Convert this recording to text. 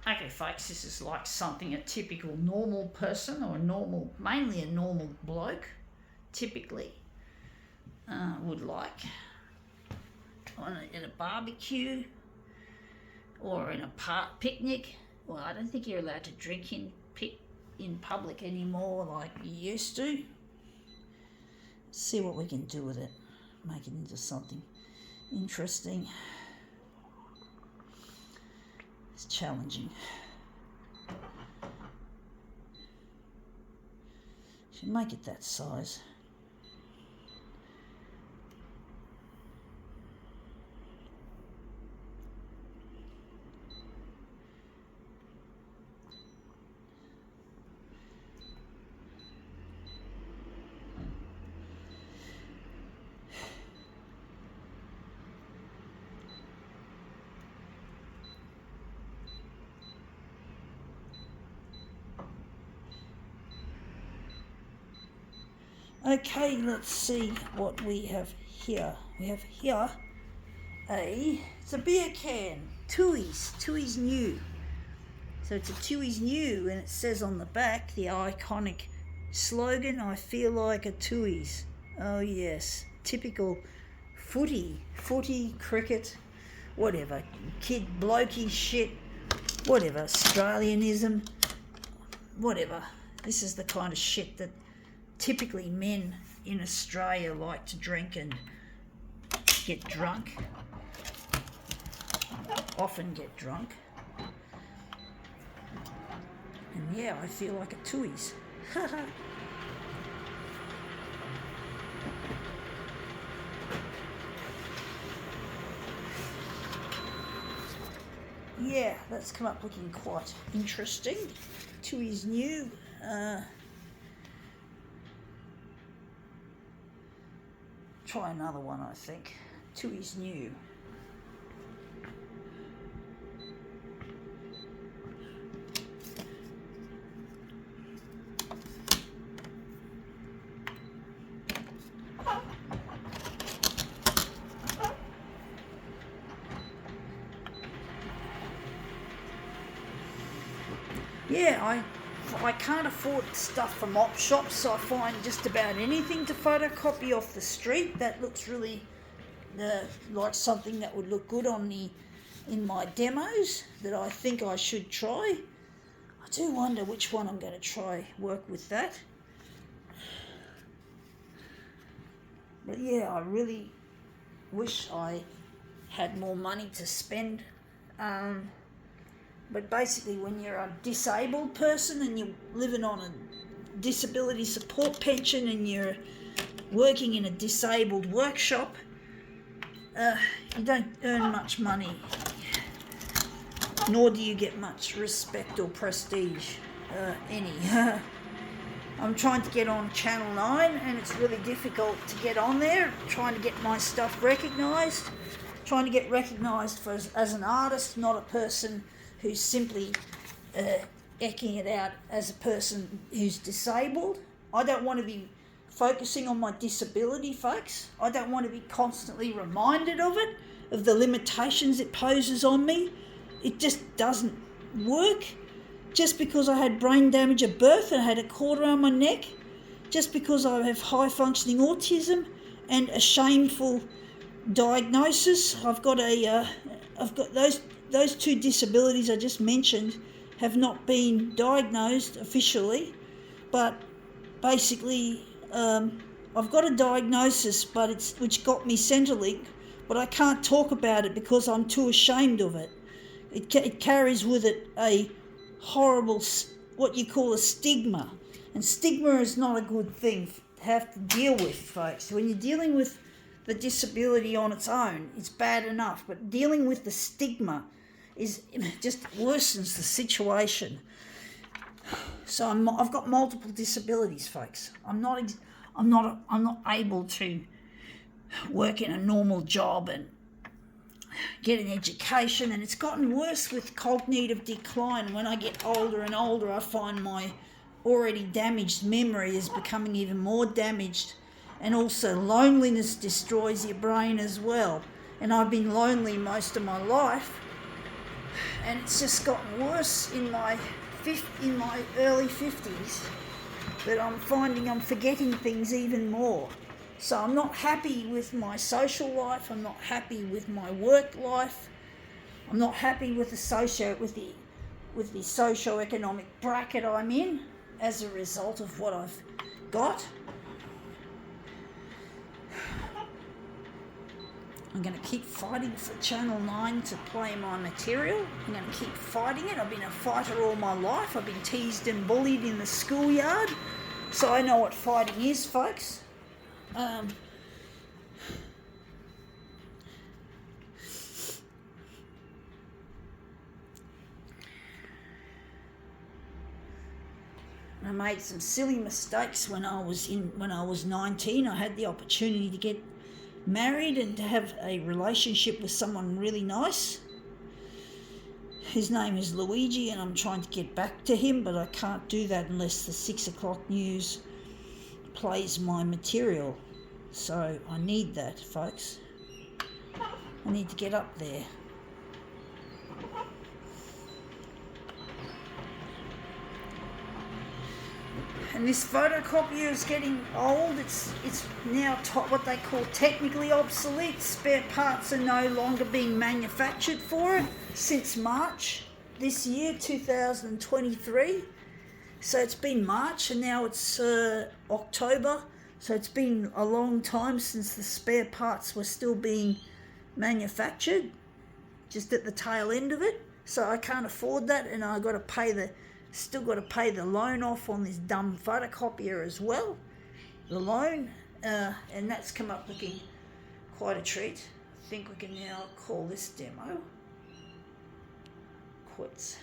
Okay, folks, this is like something a typical normal person or mainly a normal bloke, typically would like in a barbecue or in a picnic. Well, I don't think you're allowed to drink in public anymore like you used to. See what we can do with it. Make it into something interesting. It's challenging. Should make it that size. Okay, let's see what we have here. We have here it's a beer can, Tooheys New. So it's a Tooheys New, and it says on the back the iconic slogan, "I feel like a Tooheys." Oh yes, typical footy, cricket, whatever, kid blokey shit, whatever, Australianism, whatever. This is the kind of shit that typically men in Australia like to drink and get drunk, often get drunk. And yeah, I feel like a Tooheys. Yeah, that's come up looking quite interesting. Tooheys New. Try another one, I think. Tooheys New. Yeah, I can't afford stuff from op shops, so I find just about anything to photocopy off the street that looks really like something that would look good in my demos that I think I should try. I do wonder which one I'm going to try work with that. But yeah, I really wish I had more money to spend. But basically, when you're a disabled person and you're living on a disability support pension and you're working in a disabled workshop, you don't earn much money, nor do you get much respect or prestige, any. I'm trying to get on Channel 9 and it's really difficult to get on there, trying to get my stuff recognised, trying to get recognised as an artist, not a person who's simply ecking it out as a person who's disabled. I don't want to be focusing on my disability, folks. I don't want to be constantly reminded of it, of the limitations it poses on me. It just doesn't work. Just because I had brain damage at birth and I had a cord around my neck, just because I have high functioning autism and a shameful diagnosis, I've got those two disabilities I just mentioned have not been diagnosed officially, but basically I've got a diagnosis which got me Centrelink, but I can't talk about it because I'm too ashamed of it. It carries with it a horrible, what you call a stigma, and stigma is not a good thing to have to deal with, folks. When you're dealing with the disability on its own, it's bad enough, but dealing with the stigma just worsens the situation. So I've got multiple disabilities, folks. I'm not able to work in a normal job and get an education, and it's gotten worse with cognitive decline. When I get older and older, I find my already damaged memory is becoming even more damaged, and also loneliness destroys your brain as well. And I've been lonely most of my life, and it's just gotten worse in my early 50s, that I'm finding I'm forgetting things even more. So I'm not happy with my social life, I'm not happy with my work life, I'm not happy with the socio-economic bracket I'm in as a result of what I've got. I'm going to keep fighting for Channel 9 to play my material. I'm going to keep fighting it. I've been a fighter all my life. I've been teased and bullied in the schoolyard, so I know what fighting is, folks. I made some silly mistakes when I was 19. I had the opportunity to get married and to have a relationship with someone really nice. His name is Luigi, and I'm trying to get back to him, but I can't do that unless the 6 o'clock news plays my material. So I need that, folks. I need to get up there. And this photocopier is getting old. It's now what they call technically obsolete. Spare parts are no longer being manufactured for it since March this year, 2023. So it's been March and now it's October. So it's been a long time since the spare parts were still being manufactured, just at the tail end of it. So I can't afford that, and I still got to pay the loan off on this dumb photocopier as well. The loan, and that's come up looking quite a treat. I think we can now call this demo quits.